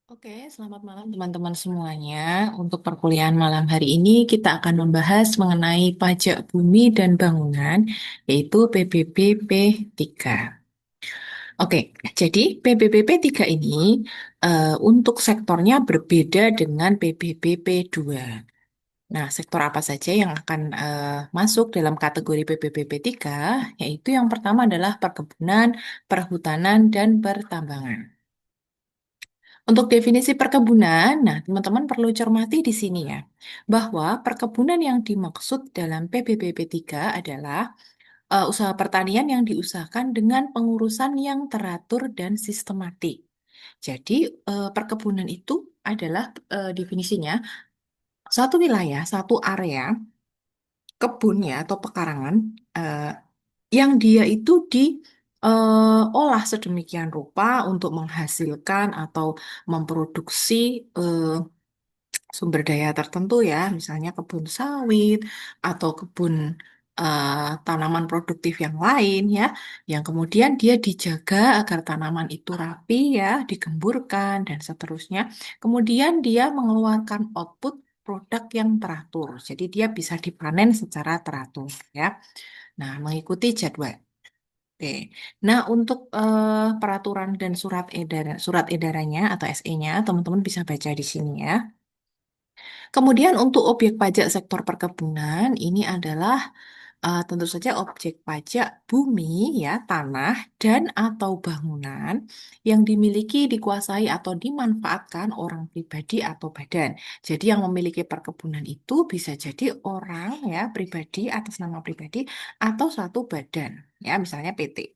Oke, selamat malam teman-teman semuanya. Untuk perkuliahan malam hari ini kita akan membahas mengenai pajak bumi dan bangunan, yaitu PBBP 3. Oke, jadi PBBP 3 ini untuk sektornya berbeda dengan PBBP 2. Nah, sektor apa saja yang akan masuk dalam kategori PBBP 3? Yaitu yang pertama adalah perkebunan, perhutanan, dan pertambangan. Untuk definisi perkebunan, nah teman-teman perlu cermati di sini ya, bahwa perkebunan yang dimaksud dalam PBBP 3 adalah usaha pertanian yang diusahakan dengan pengurusan yang teratur dan sistematik. Jadi, perkebunan itu adalah definisinya satu wilayah, satu area kebunnya atau pekarangan eh, yang dia itu diolah sedemikian rupa untuk menghasilkan atau memproduksi eh, sumber daya tertentu ya, misalnya kebun sawit atau kebun tanaman produktif yang lain ya, yang kemudian dia dijaga agar tanaman itu rapi ya, digemburkan dan seterusnya. Kemudian dia mengeluarkan output produk yang teratur. Jadi dia bisa dipanen secara teratur ya. Nah, mengikuti jadwal. Oke. Nah, untuk peraturan dan surat edarannya atau SE-nya, teman-teman bisa baca di sini ya. Kemudian untuk objek pajak sektor perkebunan ini adalah tentu saja objek pajak bumi ya, tanah dan atau bangunan yang dimiliki, dikuasai atau dimanfaatkan orang pribadi atau badan. Jadi yang memiliki perkebunan itu bisa jadi orang ya, pribadi atas nama pribadi atau suatu badan ya, misalnya PT.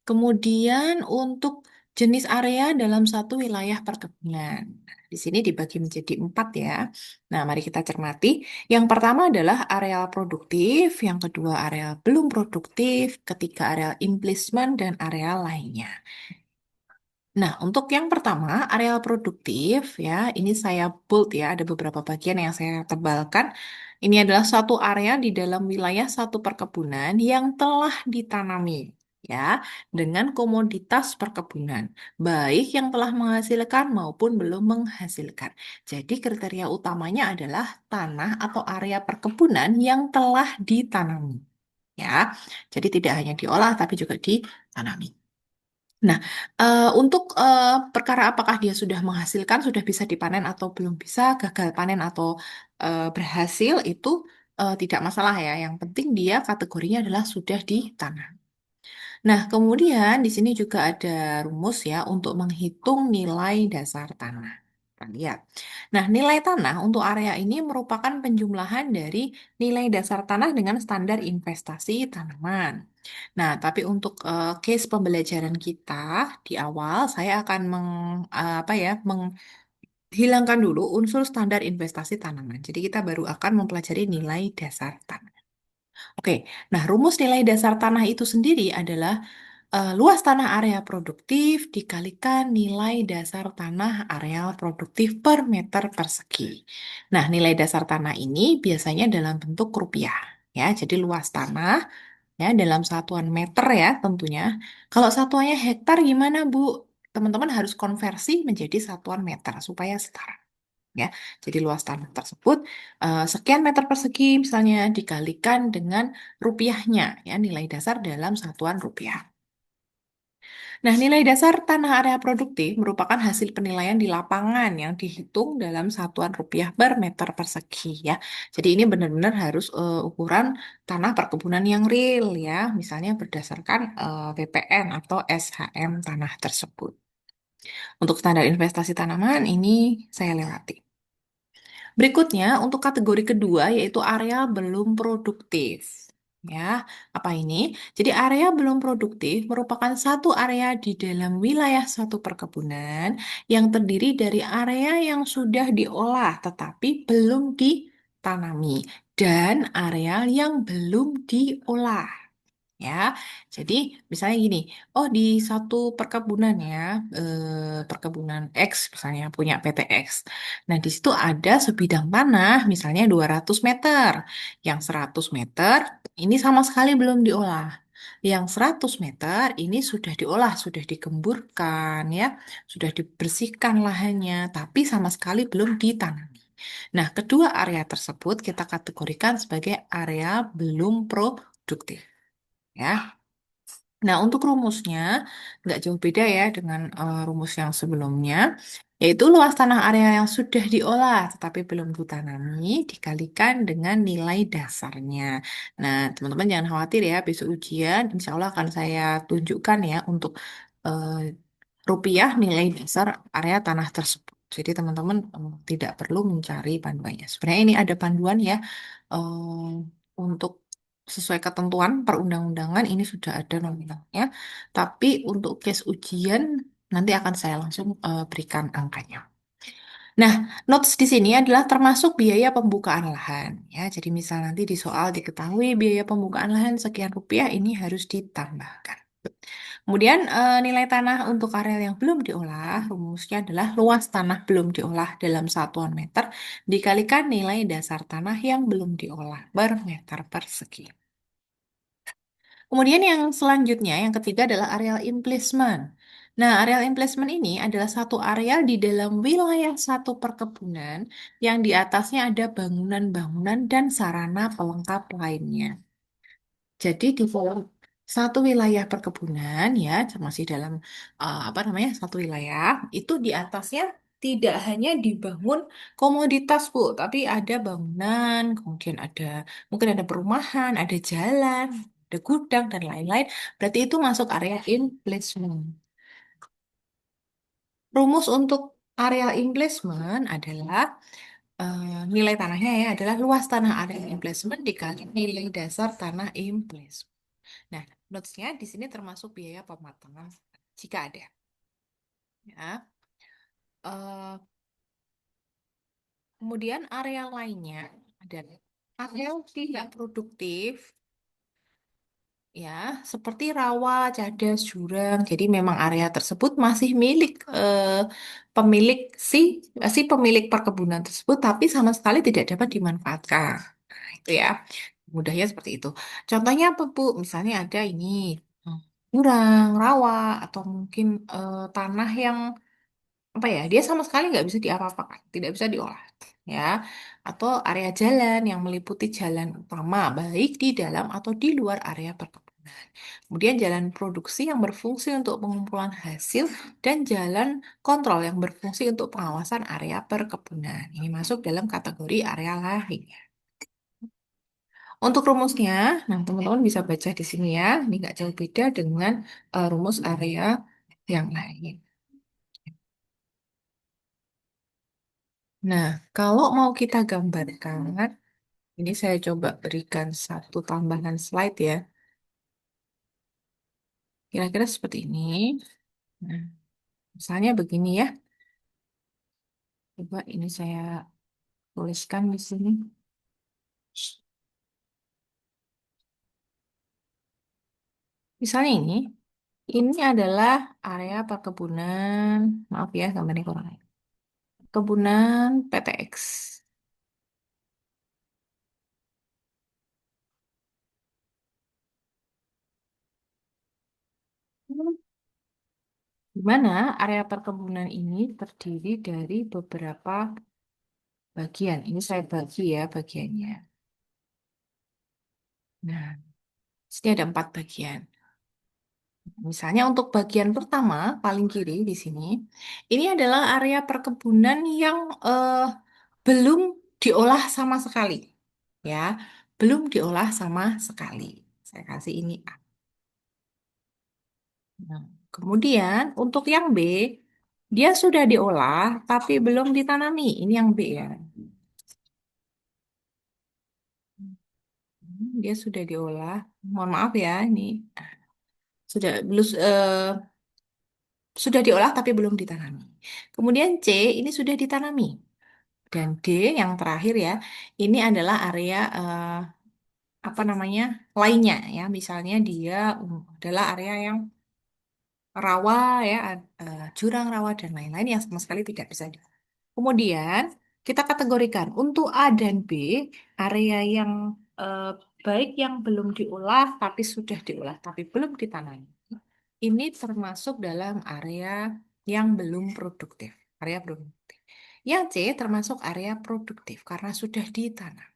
Kemudian untuk jenis area dalam satu wilayah perkebunan. Di sini dibagi menjadi 4 ya. Nah, mari kita cermati. Yang pertama adalah areal produktif, yang kedua areal belum produktif, ketiga areal implismen, dan areal lainnya. Nah, untuk yang pertama, areal produktif ya, ini saya bold ya, ada beberapa bagian yang saya tebalkan. Ini adalah suatu area di dalam wilayah satu perkebunan yang telah ditanami ya, dengan komoditas perkebunan, baik yang telah menghasilkan maupun belum menghasilkan. Jadi kriteria utamanya adalah tanah atau area perkebunan yang telah ditanami ya. Jadi tidak hanya diolah tapi juga ditanami. Nah, untuk perkara apakah dia sudah menghasilkan, sudah bisa dipanen atau belum bisa, gagal panen atau berhasil itu tidak masalah ya. Yang penting dia kategorinya adalah sudah ditanam. Nah, kemudian di sini juga ada rumus ya untuk menghitung nilai dasar tanah. Kita lihat. Nah, nilai tanah untuk area ini merupakan penjumlahan dari nilai dasar tanah dengan standar investasi tanaman. Nah, tapi untuk case pembelajaran kita di awal, saya akan menghilangkan dulu unsur standar investasi tanaman. Jadi kita baru akan mempelajari nilai dasar tanah. Oke, nah rumus nilai dasar tanah itu sendiri adalah luas tanah area produktif dikalikan nilai dasar tanah areal produktif per meter persegi. Nah, nilai dasar tanah ini biasanya dalam bentuk rupiah. Ya, jadi luas tanah ya dalam satuan meter ya tentunya. Kalau satuannya hektar gimana, Bu? Teman-teman harus konversi menjadi satuan meter supaya setara. Ya, jadi luas tanah tersebut sekian meter persegi misalnya dikalikan dengan rupiahnya ya nilai dasar dalam satuan rupiah. Nah, nilai dasar tanah area produktif merupakan hasil penilaian di lapangan yang dihitung dalam satuan rupiah per meter persegi ya. Jadi ini benar-benar harus ukuran tanah perkebunan yang real ya, misalnya berdasarkan PPN atau SHM tanah tersebut. Untuk standar investasi tanaman ini saya lewati. Berikutnya, untuk kategori kedua yaitu area belum produktif. Ya, apa ini? Jadi area belum produktif merupakan satu area di dalam wilayah suatu perkebunan yang terdiri dari area yang sudah diolah tetapi belum ditanami dan area yang belum diolah. Ya, jadi misalnya gini, oh di satu perkebunan ya, perkebunan X misalnya punya PT X. Nah di situ ada sebidang tanah misalnya 200 meter, yang 100 meter ini sama sekali belum diolah. Yang 100 meter ini sudah diolah, sudah digemburkan ya, sudah dibersihkan lahannya, tapi sama sekali belum ditanami. Nah, kedua area tersebut kita kategorikan sebagai area belum produktif ya. Nah, untuk rumusnya nggak jauh beda ya dengan rumus yang sebelumnya, yaitu luas tanah area yang sudah diolah tetapi belum ditanami dikalikan dengan nilai dasarnya. Nah, teman-teman jangan khawatir ya, besok ujian insya Allah akan saya tunjukkan ya untuk eh, rupiah nilai dasar area tanah tersebut. Jadi teman-teman tidak perlu mencari panduannya. Sebenarnya ini ada panduan ya untuk sesuai ketentuan perundang-undangan ini sudah ada nominalnya. Tapi untuk case ujian nanti akan saya langsung berikan angkanya. Nah, notes di sini adalah termasuk biaya pembukaan lahan ya. Jadi misal nanti di soal diketahui biaya pembukaan lahan sekian rupiah ini harus ditambahkan. Kemudian nilai tanah untuk areal yang belum diolah, rumusnya adalah luas tanah belum diolah dalam satuan meter dikalikan nilai dasar tanah yang belum diolah per meter persegi. Kemudian yang selanjutnya, yang ketiga adalah areal emplacement. Nah, areal emplacement ini adalah satu areal di dalam wilayah satu perkebunan yang di atasnya ada bangunan-bangunan dan sarana pelengkap lainnya. Jadi di dalam satu wilayah perkebunan ya, masih dalam apa namanya satu wilayah itu di atasnya tidak hanya dibangun komoditas Bu, tapi ada bangunan, kemudian ada mungkin ada perumahan, ada jalan, ada gudang dan lain-lain. Berarti itu masuk area emplacement. Rumus untuk area emplacement adalah nilai tanahnya ya adalah luas tanah area emplacement dikali nilai dasar tanah emplacement. Nah, notes-nya di sini termasuk biaya pematangan jika ada. Ya. Eh, kemudian area lainnya adalah area tidak produktif, ya, seperti rawa, cadas, jurang. Jadi memang area tersebut masih milik pemilik si pemilik perkebunan tersebut, tapi sama sekali tidak dapat dimanfaatkan. Nah, itu ya. Mudahnya seperti itu. Contohnya apa, Bu? Misalnya ada ini jurang, rawa, atau mungkin tanah yang apa ya dia sama sekali nggak bisa diapa-apakan, tidak bisa diolah ya, atau area jalan yang meliputi jalan utama baik di dalam atau di luar area perkebunan. Kemudian jalan produksi yang berfungsi untuk pengumpulan hasil dan jalan kontrol yang berfungsi untuk pengawasan area perkebunan. Ini masuk dalam kategori area lain. Untuk rumusnya, nah teman-teman bisa baca di sini ya. Ini nggak jauh beda dengan rumus area yang lain. Nah, kalau mau kita gambarkan, ini saya coba berikan satu tambahan slide ya. Kira-kira seperti ini. Nah, misalnya begini ya. Coba ini saya tuliskan di sini. Misalnya ini adalah area perkebunan, maaf ya gambarnya kurang. Kebunan PTX. Di mana area perkebunan ini terdiri dari beberapa bagian. Ini saya bagi ya bagiannya. Nah, sini ada 4 bagian. Misalnya untuk bagian pertama, paling kiri di sini, ini adalah area perkebunan yang belum diolah sama sekali. Ya, belum diolah sama sekali. Saya kasih ini A. Nah, kemudian untuk yang B, dia sudah diolah tapi belum ditanami. Ini yang B ya. Dia sudah diolah. Mohon maaf ya, ini sudah belum sudah diolah tapi belum ditanami. Kemudian C ini sudah ditanami. Dan D yang terakhir ya, ini adalah area apa namanya lainnya ya. Misalnya dia adalah area yang rawa ya, jurang rawa dan lain-lain yang sama sekali tidak bisa di. Kemudian kita kategorikan untuk A dan B area yang baik yang belum diolah tapi sudah diolah tapi belum ditanami, ini termasuk dalam area yang belum produktif, area produktif. Yang C termasuk area produktif karena sudah ditanam.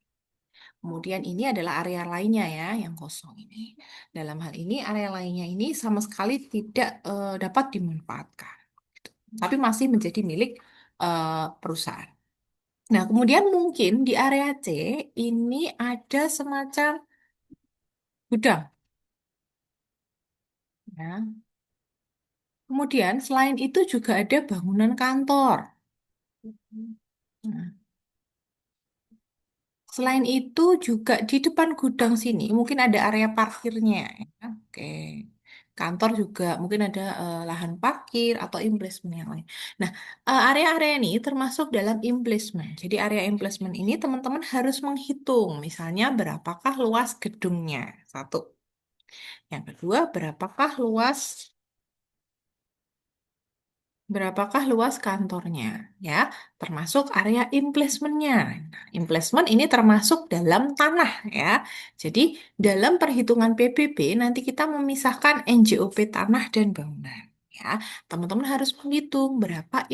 Kemudian ini adalah area lainnya ya, yang kosong ini. Dalam hal ini area lainnya ini sama sekali tidak dapat dimanfaatkan, gitu. Tapi masih menjadi milik perusahaan. Nah, kemudian mungkin di area C ini ada semacam gudang, ya. Kemudian selain itu juga ada bangunan kantor. Nah, selain itu juga di depan gudang sini mungkin ada area parkirnya, ya. Oke. Kantor juga mungkin ada lahan parkir atau emplacement yang lain. Nah, area-area ini termasuk dalam emplacement. Jadi area emplacement ini teman-teman harus menghitung, misalnya berapakah luas gedungnya. Satu. Yang kedua, berapakah luas kantornya, ya, termasuk area emplacementnya. Nah, emplacement ini termasuk dalam tanah, ya. Jadi dalam perhitungan PBB nanti kita memisahkan NJOP tanah dan bangunan, ya. Teman-teman harus menghitung berapa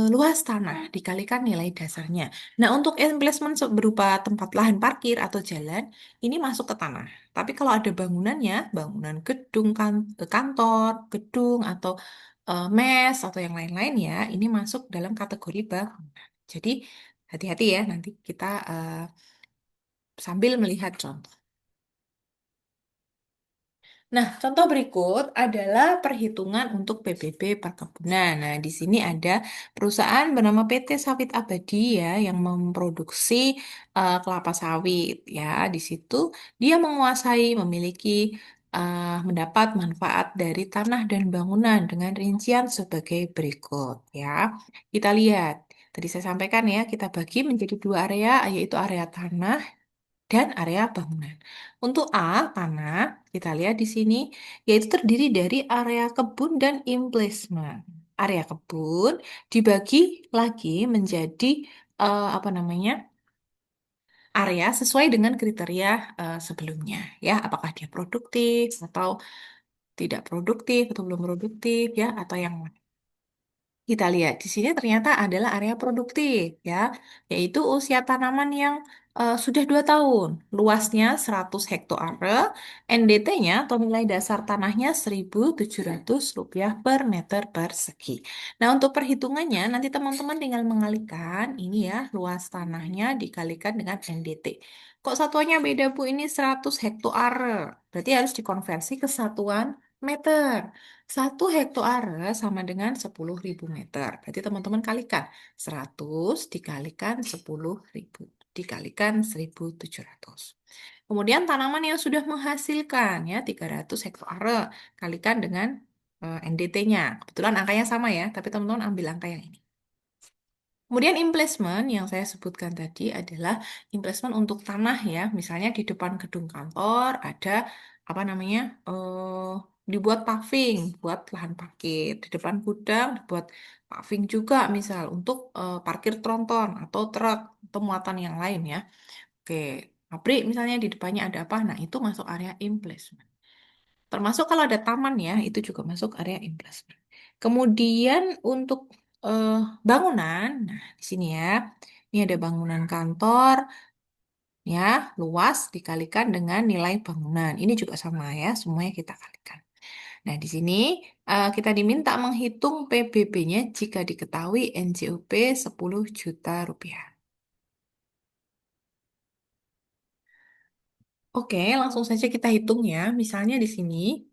luas tanah dikalikan nilai dasarnya. Nah, untuk emplacement berupa tempat lahan parkir atau jalan ini masuk ke tanah. Tapi kalau ada bangunannya, bangunan gedung kantor, gedung atau mes atau yang lain-lain ya, ini masuk dalam kategori bangunan. Jadi hati-hati ya nanti kita sambil melihat contoh. Nah, contoh berikut adalah perhitungan untuk PBB perkebunan. Nah, di sini ada perusahaan bernama PT Sawit Abadi ya yang memproduksi kelapa sawit ya. Di situ dia menguasai, memiliki mendapat manfaat dari tanah dan bangunan dengan rincian sebagai berikut ya. Kita lihat. Tadi saya sampaikan ya, kita bagi menjadi dua area, yaitu area tanah dan area bangunan. Untuk A, tanah, kita lihat di sini, yaitu terdiri dari area kebun dan emplacement. Area kebun dibagi lagi menjadi apa namanya, area sesuai dengan kriteria sebelumnya, ya, apakah dia produktif atau tidak produktif atau belum produktif, ya, atau yang kita lihat di sini ternyata adalah area produktif ya, yaitu usia tanaman yang sudah 2 tahun, luasnya 100 hektare, NDT-nya atau nilai dasar tanahnya Rp1.700 per meter persegi. Nah, untuk perhitungannya nanti teman-teman tinggal mengalihkan ini ya, luas tanahnya dikalikan dengan NDT. Kok satuannya beda Bu? Ini 100 hektare. Berarti harus dikonversi ke satuan meter. 1 hektare sama dengan 10.000 meter. Berarti teman-teman kalikan. 100 dikalikan 10.000. Dikalikan 1.700. Kemudian tanaman yang sudah menghasilkan ya 300 hektare. Kalikan dengan NDT-nya. Kebetulan angkanya sama ya, tapi teman-teman ambil angka yang ini. Kemudian emplacement yang saya sebutkan tadi adalah emplacement untuk tanah ya. Misalnya di depan gedung kantor ada apa namanya dibuat paving buat lahan parkir. Di depan gudang dibuat paving juga misal untuk parkir tronton atau truk atau muatan yang lain ya. Oke, pabrik misalnya di depannya ada apa? Nah itu masuk area emplacement. Termasuk kalau ada taman ya, itu juga masuk area investment. Kemudian untuk eh, bangunan, nah di sini ya, ini ada bangunan kantor, ya, luas dikalikan dengan nilai bangunan. Ini juga sama ya, semuanya kita kalikan. Nah, di sini kita diminta menghitung PBB-nya jika diketahui NJOP 10 juta rupiah. Oke, langsung saja kita hitung ya. Misalnya di sini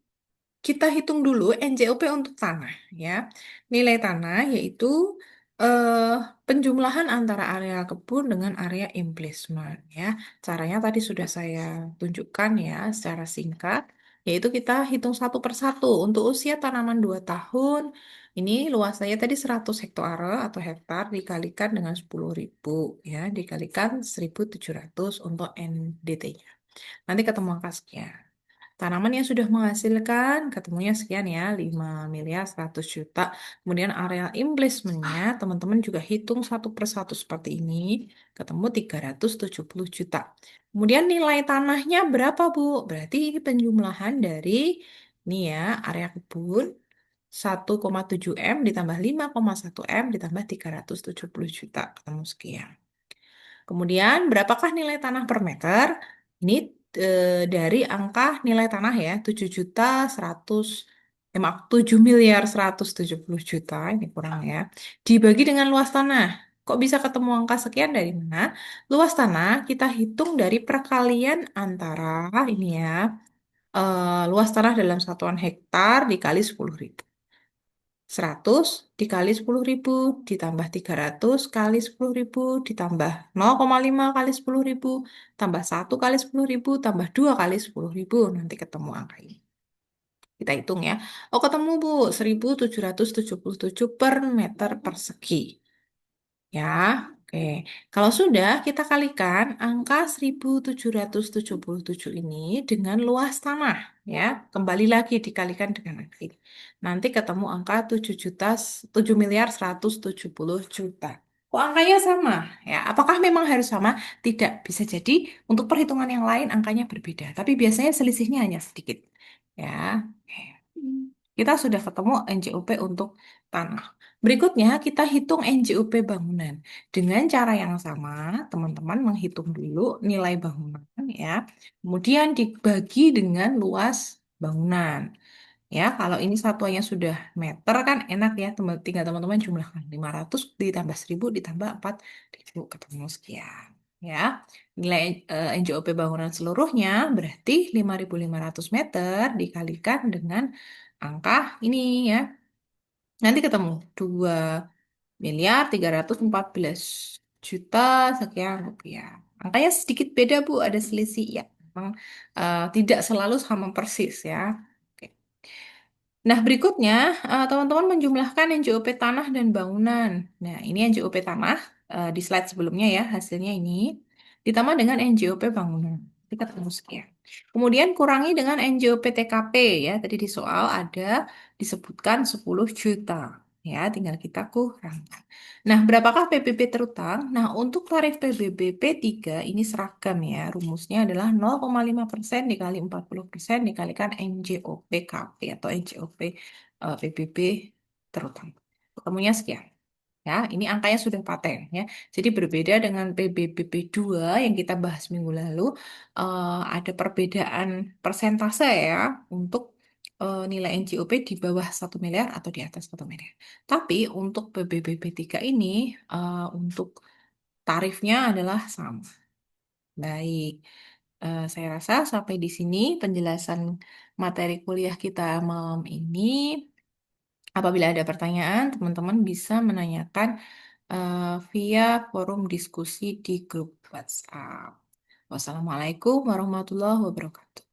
kita hitung dulu NJOP untuk tanah ya. Nilai tanah yaitu eh, penjumlahan antara area kebun dengan area emplacement ya. Caranya tadi sudah saya tunjukkan ya secara singkat, yaitu kita hitung satu per satu. Untuk usia tanaman 2 tahun, ini luas saya tadi 100 hektare atau hektar dikalikan dengan 10.000 ya, dikalikan 1.700 untuk NDT-nya. Nanti ketemu angka sekian. Tanaman yang sudah menghasilkan ketemunya sekian ya, 5 miliar 100 juta. Kemudian area investmentnya, teman-teman juga hitung satu persatu seperti ini, ketemu 370 juta. Kemudian nilai tanahnya berapa, Bu? Berarti ini penjumlahan dari ini ya, area kebun 1,7 M ditambah 5,1 M ditambah 370 juta, ketemu sekian. Kemudian, berapakah nilai tanah per meter? Ini dari angka nilai tanah ya, 7 juta 100, maaf, 7 miliar 170 juta, ini kurang ya. Dibagi dengan luas tanah. Kok bisa ketemu angka sekian dari mana? Luas tanah kita hitung dari perkalian antara ini ya, luas tanah dalam satuan hektar dikali 10.000. 100 dikali 10.000 ditambah 300 kali 10.000 ditambah 0,5 kali 10.000 tambah 1 kali 10.000 tambah 2 kali 10.000. Nanti ketemu angka ini. Kita hitung ya. Oh, ketemu Bu, 1.777 per meter persegi. Ya, oke. Kalau sudah, kita kalikan angka 1.777 ini dengan luas tanah. Ya, kembali lagi dikalikan dengan angka ini. Nanti ketemu angka 7 juta, 7 miliar 170 juta. Kok angkanya sama? Ya, apakah memang harus sama? Tidak, bisa jadi untuk perhitungan yang lain angkanya berbeda. Tapi biasanya selisihnya hanya sedikit. Ya, oke. Kita sudah ketemu NJOP untuk tanah. Berikutnya kita hitung NJOP bangunan. Dengan cara yang sama, teman-teman menghitung dulu nilai bangunan ya. Kemudian dibagi dengan luas bangunan. Ya, kalau ini satuannya sudah meter kan enak ya, tinggal teman-teman jumlahkan 500 ditambah 1000 ditambah 4000 ketemu sekian. Ya, nilai NJOP bangunan seluruhnya berarti 5.500 meter dikalikan dengan angka ini ya. Nanti ketemu 2 miliar 314 juta sekian rupiah. Angkanya sedikit beda Bu, ada selisih ya. Memang tidak selalu sama persis ya. Oke. Nah, berikutnya, teman-teman menjumlahkan NJOP tanah dan bangunan. Nah, ini NJOP tanah di slide sebelumnya ya, hasilnya ini. Ditambah dengan NJOP bangunan. Kita ketemu sekian. Kemudian kurangi dengan NJOP TKP ya. Tadi di soal ada disebutkan 10 juta. Ya, tinggal kita kurangkan. Nah, berapakah PBB terutang? Nah, untuk tarif PBB P3 ini seragam ya. Rumusnya adalah 0,5% dikali 40% dikalikan NJOP KP atau NJOP PBB terutang. Ketemunya sekian. Ya, ini angkanya sudah paten ya. Jadi berbeda dengan PBB P2 yang kita bahas minggu lalu, ada perbedaan persentase ya untuk nilai NJOP di bawah 1 miliar atau di atas 1 miliar. Tapi untuk PBB P3 ini untuk tarifnya adalah sama. Baik, saya rasa sampai di sini penjelasan materi kuliah kita malam ini. Apabila ada pertanyaan, teman-teman bisa menanyakan via forum diskusi di grup WhatsApp. Wassalamualaikum warahmatullahi wabarakatuh.